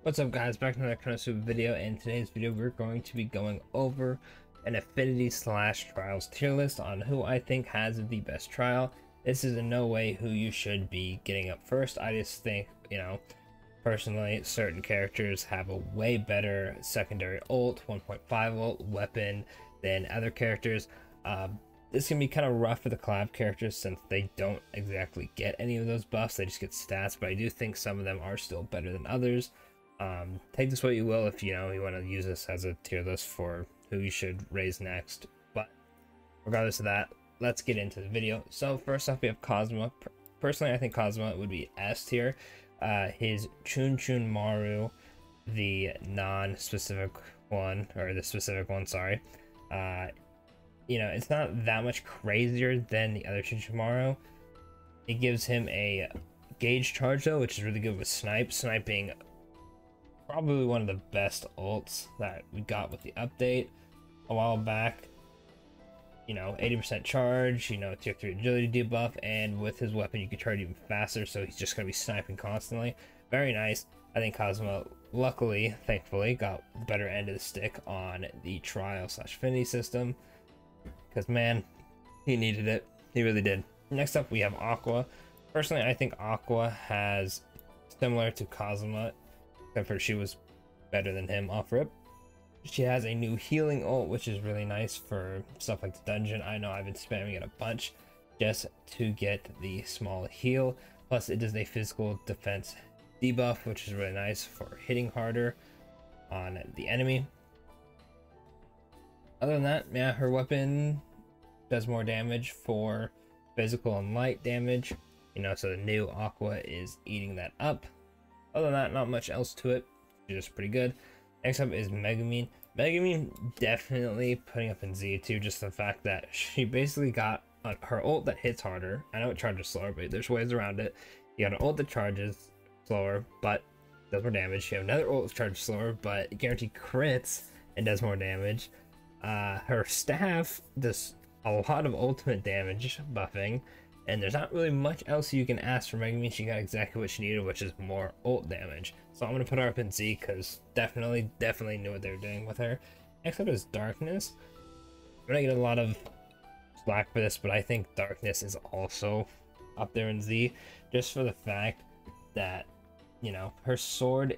What's up guys, back to another Konosuba video. In today's video we're going to be going over an affinity slash trials tier list on who I think has the best trial. This is in no way who you should be getting up first. I just think, personally certain characters have a way better secondary ult, 1.5 ult weapon than other characters. This can be kind of rough for the collab characters since they don't exactly get any of those buffs, they just get stats, but I do think some of them are still better than others. Take this what you will if you want to use this as a tier list for who you should raise next, but regardless of that, let's get into the video. So first off we have Konosuba. Personally I think Konosuba would be S tier. His Chun Maru, the non-specific one, or the specific one, sorry, it's not that much crazier than the other Chun Maru. It gives him a gauge charge though, which is really good with sniping. Probably one of the best ults that we got with the update a while back. 80% charge, tier 3 agility debuff, and with his weapon you can charge even faster, so he's just going to be sniping constantly. Very nice. I think Konosuba, luckily, thankfully, got the better end of the stick on the trial slash affinity system, because man, he needed it. He really did. Next up we have Aqua. Personally I think Aqua has, similar to Konosuba, except for she was better than him off rip, she has a new healing ult, which is really nice for stuff like the dungeon. I know I've been spamming it a bunch just to get the small heal, plus it does a physical defense debuff, which is really nice for hitting harder on the enemy. Other than that, yeah, her weapon does more damage for physical and light damage, so the new Aqua is eating that up. Other than that, not much else to it. She's just pretty good. Next up is Megumin. Megumin definitely putting up in Z too, just the fact that she basically got her ult that hits harder. I know it charges slower, but there's ways around it. You got an ult that charges slower, but does more damage. You have another ult that charges slower, but guaranteed crits and does more damage. Her staff does a lot of ultimate damage buffing, and there's not really much else you can ask for Megumin. She got exactly what she needed, which is more ult damage. So I'm going to put her up in Z because definitely knew what they were doing with her. Next up is Darkness. I'm going to get a lot of slack for this, but I think Darkness is also up there in Z, just for the fact that, her sword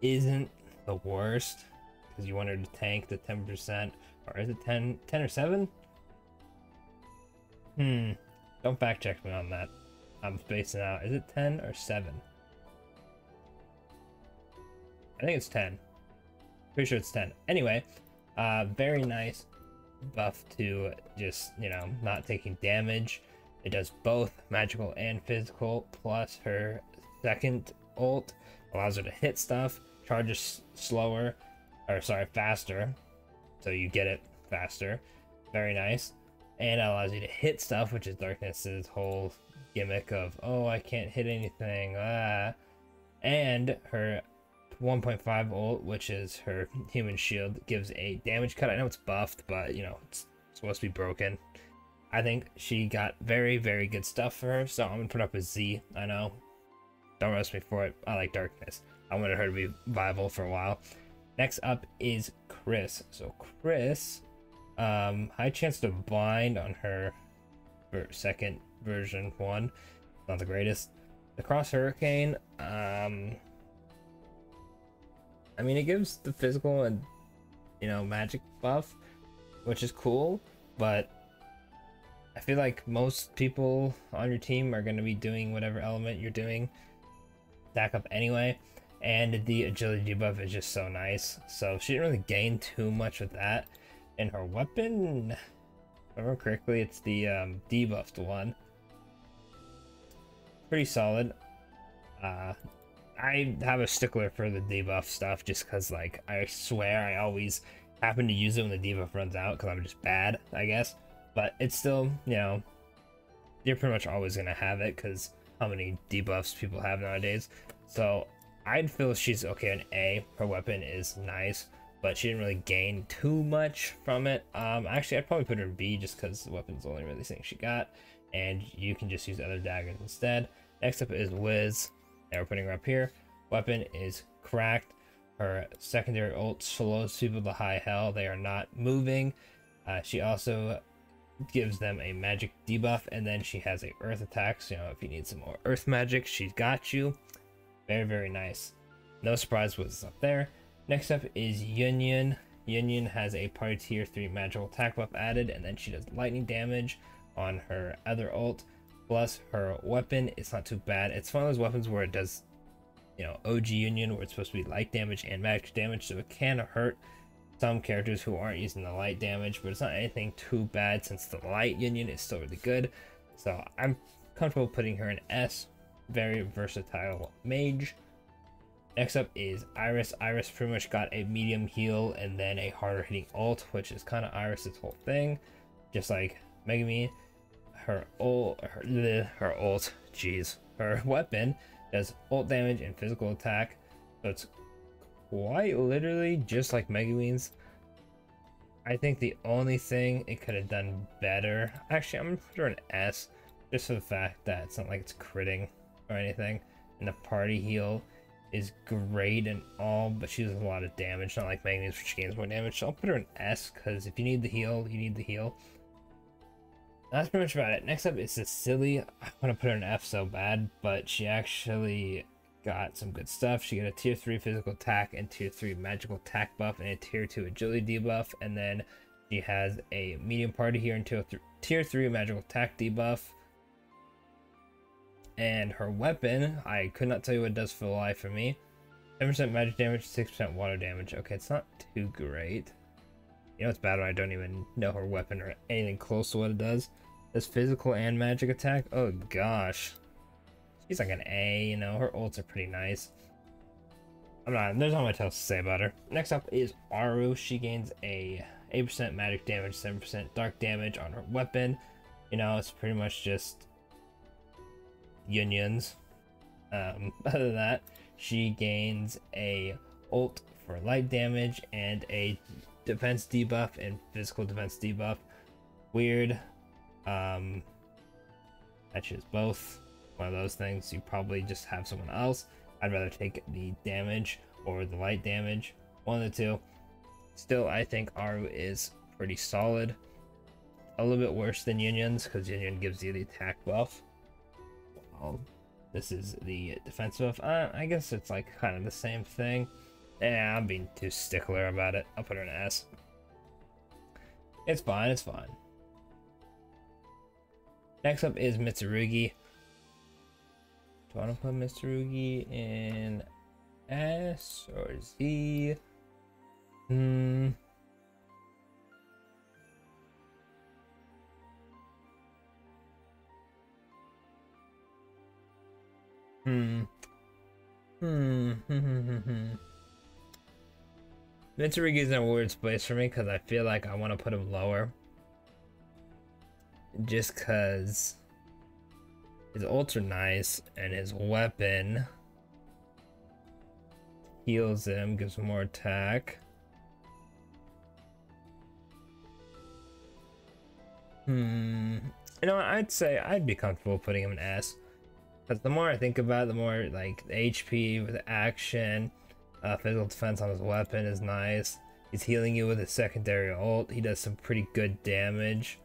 isn't the worst, because you want her to tank the 10%, or is it 10 or 7? Don't fact check me on that. I'm spacing out. Is it 10 or 7? I think it's 10. Pretty sure it's 10. Anyway, very nice buff to just, not taking damage. It does both magical and physical, plus her second ult allows her to hit stuff, charges slower, or sorry, faster, so you get it faster. Very nice. And it allows you to hit stuff, which is Darkness's whole gimmick of, oh, I can't hit anything, And her 1.5 ult, which is her human shield, gives a damage cut. I know it's buffed, but it's supposed to be broken. I think she got very good stuff for her, so I'm gonna put up a Z. I know, don't roast me for it. I like Darkness. I wanted her to be viable for a while. Next up is Chris. So Chris, high chance to bind on her for second version 1, not the greatest. The Cross Hurricane, I mean, it gives the physical and magic buff, which is cool, but I feel like most people on your team are going to be doing whatever element you're doing stack up anyway, and the agility debuff is just so nice, so she didn't really gain too much with that. And her weapon, if I remember correctly, it's the debuffed one. Pretty solid. I have a stickler for the debuff stuff just because, like, I swear I always happen to use it when the debuff runs out because I'm just bad, I guess. But it's still, you're pretty much always going to have it because how many debuffs people have nowadays. So I'd feel she's okay an A. Her weapon is nice, but she didn't really gain too much from it. Actually, I'd probably put her in B just because the weapon's the only really thing she got, and you can just use other daggers instead. Next up is Wiz. Now we're putting her up here. Weapon is cracked. Her secondary ult slows people to high hell. They are not moving. She also gives them a magic debuff, and then she has a earth attack. So, you know, if you need some more earth magic, she's got you. Very, very nice. No surprise what's up there. Next up is Yun. Yun has a party tier 3 magical attack buff added, and then she does lightning damage on her other ult. Plus her weapon, it's not too bad. It's one of those weapons where it does, you know, OG Union, where it's supposed to be light damage and magic damage, so it can hurt some characters who aren't using the light damage, but it's not anything too bad since the light Union is still really good. So I'm comfortable putting her in S. Very versatile mage. Next up is Iris. Iris pretty much got a medium heal and then a harder hitting ult, which is kind of Iris's whole thing. Just like Megumi, her ult, her weapon does ult damage and physical attack. So it's quite literally just like Megumi's. I think the only thing it could have done better, actually I'm gonna put her an S, just for the fact that it's not like it's critting or anything. And the party heal is great and all, but she does a lot of damage, not like Magnus, which gains more damage. So I'll put her in S, because if you need the heal, you need the heal. That's pretty much about it. Next up is Cecily. I want to put her in F so bad, but she actually got some good stuff. She got a tier 3 physical attack and tier 3 magical attack buff and a tier 2 agility debuff, and then she has a medium party here and tier 3 magical attack debuff. And her weapon, I could not tell you what it does for the life of me. 10% magic damage, 6% water damage. Okay, it's not too great. You know it's bad when I don't even know her weapon or anything close to what it does. Does physical and magic attack? Oh gosh. She's like an A, you know, her ults are pretty nice. There's not much else to say about her. Next up is Aru. She gains a 8% magic damage, 7% dark damage on her weapon. You know, it's pretty much just Unions. Other than that, she gains a ult for light damage and a defense debuff and physical defense debuff. Weird. That is both. One of those things. You probably just have someone else. I'd rather take the damage or the light damage. One of the two. Still, I think Aru is pretty solid. A little bit worse than Union's, because Union gives you the attack buff. This is the defense buff. I guess it's like kind of the same thing. Yeah, I'm being too stickler about it. I'll put her in S. It's fine, it's fine. Next up is Mitsurugi. Do I want to put Mitsurugi in S or Z? Mitsurugi is in a weird place for me because I feel like I want to put him lower. Just because his ults are nice and his weapon heals him, gives him more attack. You know what, I'd say I'd be comfortable putting him in S. Because the more I think about it, the more like the HP with the action, physical defense on his weapon is nice. He's healing you with his secondary ult. He does some pretty good damage.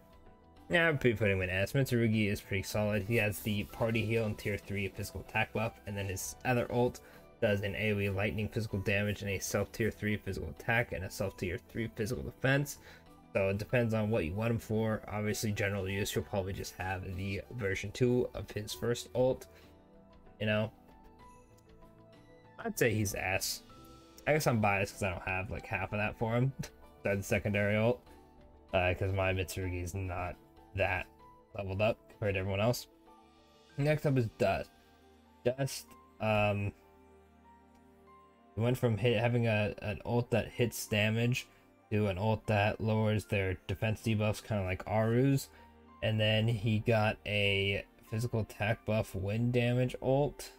Yeah, I'd be putting him in S. Mitsurugi is pretty solid. He has the party heal and tier 3 physical attack buff, and then his other ult does an AoE lightning physical damage and a self tier 3 physical attack and a self tier 3 physical defense. So it depends on what you want him for. Obviously, general use, you'll probably just have the version 2 of his first ult. You know, I'd say he's S. I guess I'm biased because I don't have like half of that for him. Besides the secondary ult, because my Mitsurugi is not that leveled up compared to everyone else. Next up is Dust. Dust, we went from having an ult that hits damage to an ult that lowers their defense debuffs, kind of like Aru's, and then he got a physical attack buff wind damage ult.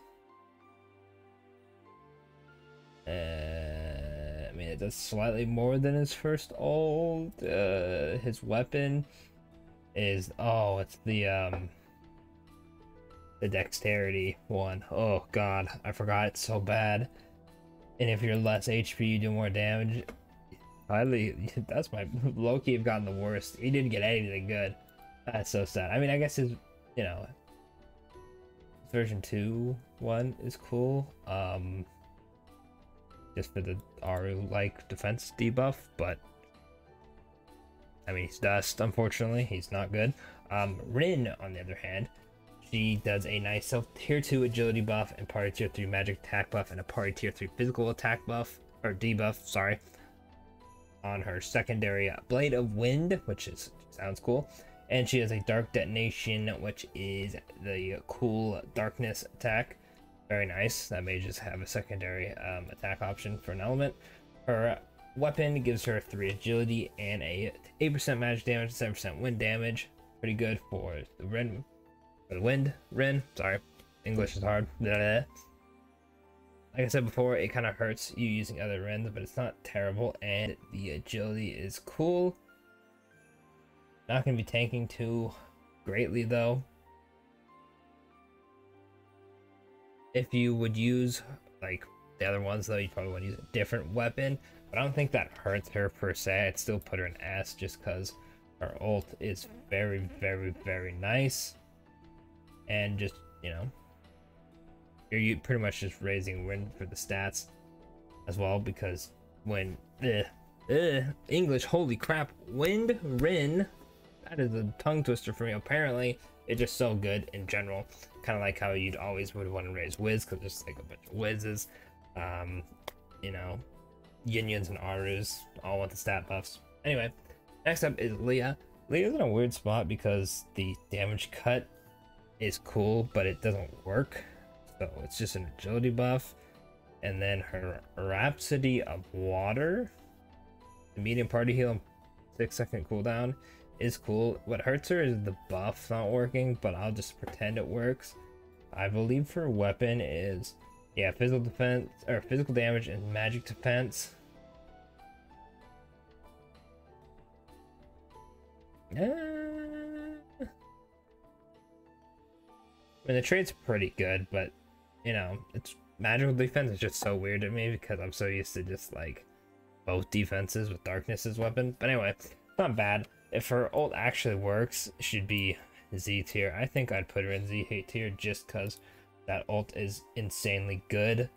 I mean, it does slightly more than his first ult. His weapon is, it's the dexterity one. Oh god, I forgot, it's so bad. And if you're less HP, you do more damage. Highly, that's my Loki have gotten the worst. He didn't get anything good. That's so sad. I mean, I guess his, you know, version 2 one is cool. Just for the Aru like defense debuff, but I mean, he's dust. Unfortunately, he's not good. Rin, on the other hand, she does a nice self tier 2 agility buff and party tier 3 magic attack buff and a party tier 3 physical attack buff or debuff. Sorry. On her secondary Blade of Wind, which sounds cool, and she has a Dark Detonation, which is the cool darkness attack. Very nice. That may just have a secondary attack option for an element. Her weapon gives her 3 agility and a 8% magic damage, 7% wind damage. Pretty good for the Rin. For the wind, Rin. Sorry, English is hard. Blah, blah. Like I said before, it kind of hurts you using other Rins, but it's not terrible, and the agility is cool. Not going to be tanking too greatly, though. If you would use, like, the other ones, though, you'd probably want to use a different weapon, but I don't think that hurts her, per se. I'd still put her in S, just because her ult is very, very, very nice. And just, you know, you're pretty much just raising wind for the stats as well, because when English, holy crap, wind Rin, that is a tongue twister for me. Apparently it's just so good in general, kind of like how you'd always would want to raise Wiz, because there's like a bunch of Wizzes, you know, Yin-Yuns and Arus all want the stat buffs. Anyway, next up is Leah. Leah's in a weird spot because the damage cut is cool, but it doesn't work. So it's just an agility buff, and then her Rhapsody of Water, the medium party heal and 6-second cooldown is cool. What hurts her is the buff not working, but I'll just pretend it works. I believe her weapon is, yeah, physical defense or physical damage and magic defense. I mean, the trait's pretty good, but you know, it's magical defense is just so weird to me because I'm so used to just like both defenses with darkness as weapon. But anyway, it's not bad. If her ult actually works, it should be Z tier. I think I'd put her in Z tier just because that ult is insanely good.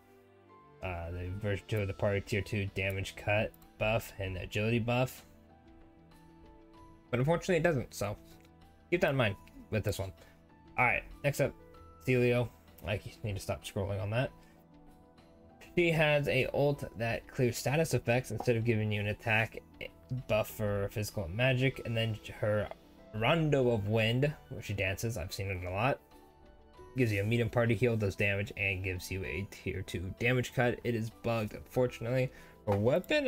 The version 2 of the party tier 2 damage cut buff and agility buff. But unfortunately it doesn't, so keep that in mind with this one. Alright, next up, Celio. Like, you need to stop scrolling on that. She has a ult that clears status effects instead of giving you an attack buff for physical and magic, and then her Rondo of Wind, where she dances, I've seen it a lot, gives you a medium party heal, does damage, and gives you a tier 2 damage cut. It is bugged, unfortunately. Her weapon,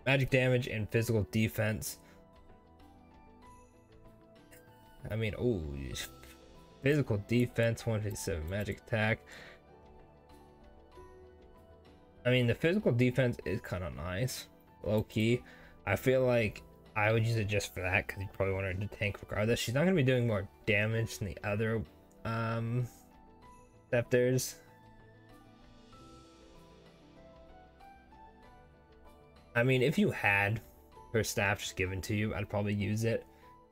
magic damage and physical defense. I mean, oh, physical defense, 157 magic attack. I mean, the physical defense is kind of nice, low key. I feel like I would use it just for that because you probably want her to tank regardless. She's not going to be doing more damage than the other scepters. I mean, if you had her staff just given to you, I'd probably use it.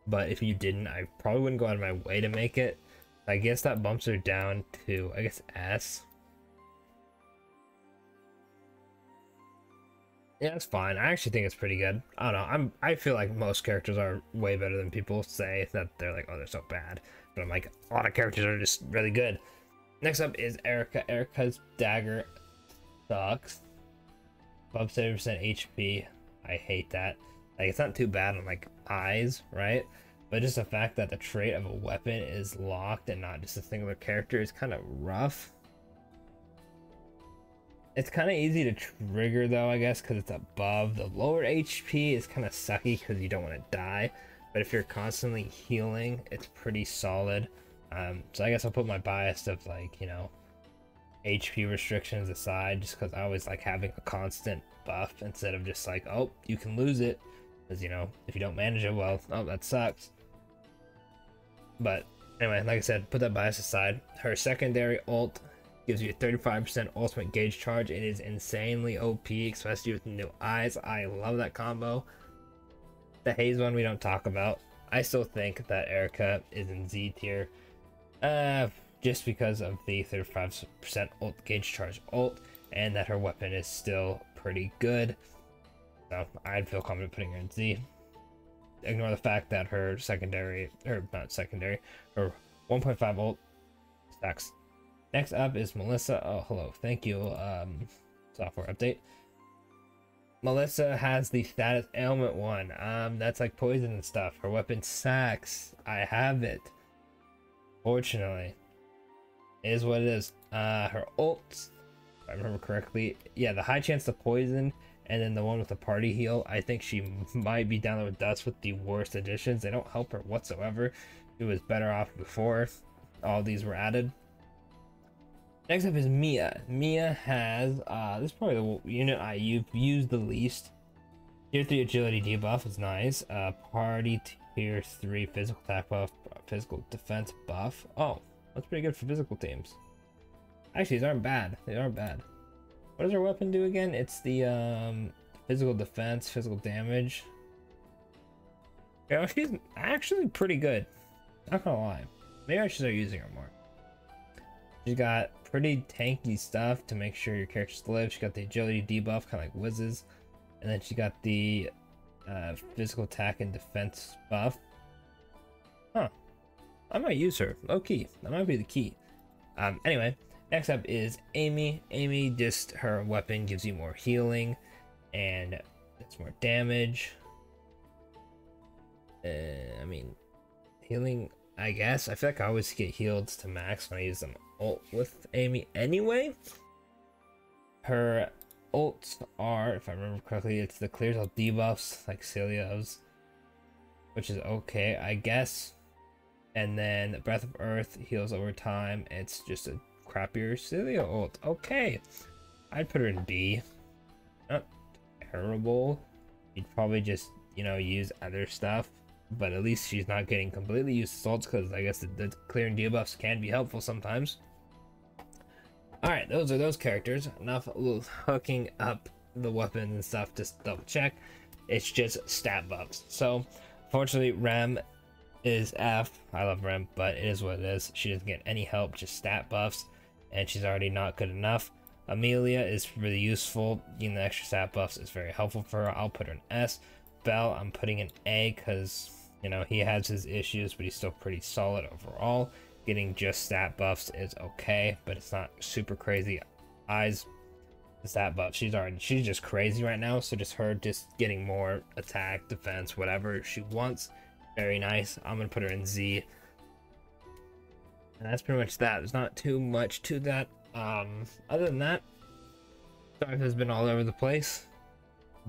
But if you didn't, I probably wouldn't go out of my way to make it. I guess that bumps her down to, I guess, S. Yeah, it's fine. I actually think it's pretty good. I don't know. I feel like most characters are way better than people say that they're like, oh, they're so bad. But I'm like, a lot of characters are just really good. Next up is Erica. Erica's dagger sucks. Above 70% HP. I hate that. Like, it's not too bad on like eyes, right? But just the fact that the trait of a weapon is locked and not just a singular character is kind of rough. It's kind of easy to trigger though, I guess, because it's above. The lower HP is kind of sucky because you don't want to die. But if you're constantly healing, it's pretty solid. So I guess I'll put my bias of like, you know, HP restrictions aside, just because I always like having a constant buff instead of just like, oh, you can lose it. Because, you know, if you don't manage it well, oh, that sucks. But anyway, like I said, put that bias aside. Her secondary ult Gives you a 35% ultimate gauge charge. It is insanely OP, especially with the new eyes. I love that combo. The Haze one we don't talk about. I still think that Erica is in Z tier. Just because of the 35% ult gauge charge ult, and that her weapon is still pretty good. So I'd feel confident putting her in Z. Ignore the fact that her secondary, or not secondary, her 1.5 ult stacks. Next up is Melissa. Oh, hello. Thank you, software update. Melissa has the status ailment one. That's like poison and stuff. Her weapon sacks. I have it. Fortunately. It is what it is. Her ults, if I remember correctly. Yeah, the high chance to poison, and then the one with the party heal. I think she might be down there with Dust with the worst additions. They don't help her whatsoever. She was better off before all these were added. Next up is Mia. Mia has, this is probably the unit I used the least. Tier 3 agility debuff is nice. Party tier 3 physical attack buff, physical defense buff. Oh, that's pretty good for physical teams. Actually, these aren't bad. They aren't bad. What does her weapon do again? It's the physical defense, physical damage. Yeah, she's actually pretty good. Not gonna lie. Maybe I should start using her more. She's got pretty tanky stuff to make sure your characters live. She got the agility debuff, kind of like Wiz's, and then she got the physical attack and defense buff. Huh. I might use her. Low key. That might be the key. Anyway, next up is Amy. Amy, just her weapon gives you more healing and it's more damage. I mean, healing, I guess. I feel like I always get healed to max when I use them ult with Amy anyway. Her ults are, if I remember correctly, it's the clears all debuffs like Celia's, which is okay, I guess. And then Breath of Earth heals over time. It's just a crappier Celia ult. Okay, I'd put her in B. Not terrible. You'd probably just, you know, use other stuff, but at least she's not getting completely used to ults, because I guess the clearing debuffs can be helpful sometimes. Alright, those are those characters. Enough hooking up the weapons and stuff, just double check. It's just stat buffs. So, unfortunately, Rem is F. I love Rem, but it is what it is. She doesn't get any help, just stat buffs, and she's already not good enough. Amelia is really useful. Getting the extra stat buffs is very helpful for her. I'll put her in S. Bell, I'm putting in A, because, you know, he has his issues, but he's still pretty solid overall. Getting just stat buffs is okay, but it's not super crazy. Eyes, the stat buff, she's just crazy right now, so just her just getting more attack, defense, whatever she wants. Very nice. I'm gonna put her in Z. And that's pretty much that. There's not too much to that. Other than that, sorry if it's been all over the place,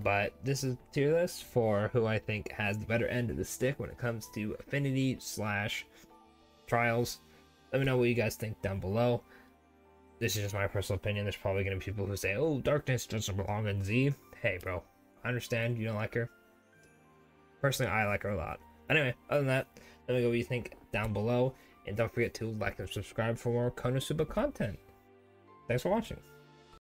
but this is tier list for who I think has the better end of the stick when it comes to affinity / trials. Let me know what you guys think down below. This is just my personal opinion. There's probably going to be people who say, oh, Darkness doesn't belong in Z. Hey, bro, I understand you don't like her. Personally, I like her a lot. Anyway, other than that, let me know what you think down below. And don't forget to like and subscribe for more Konosuba content. Thanks for watching.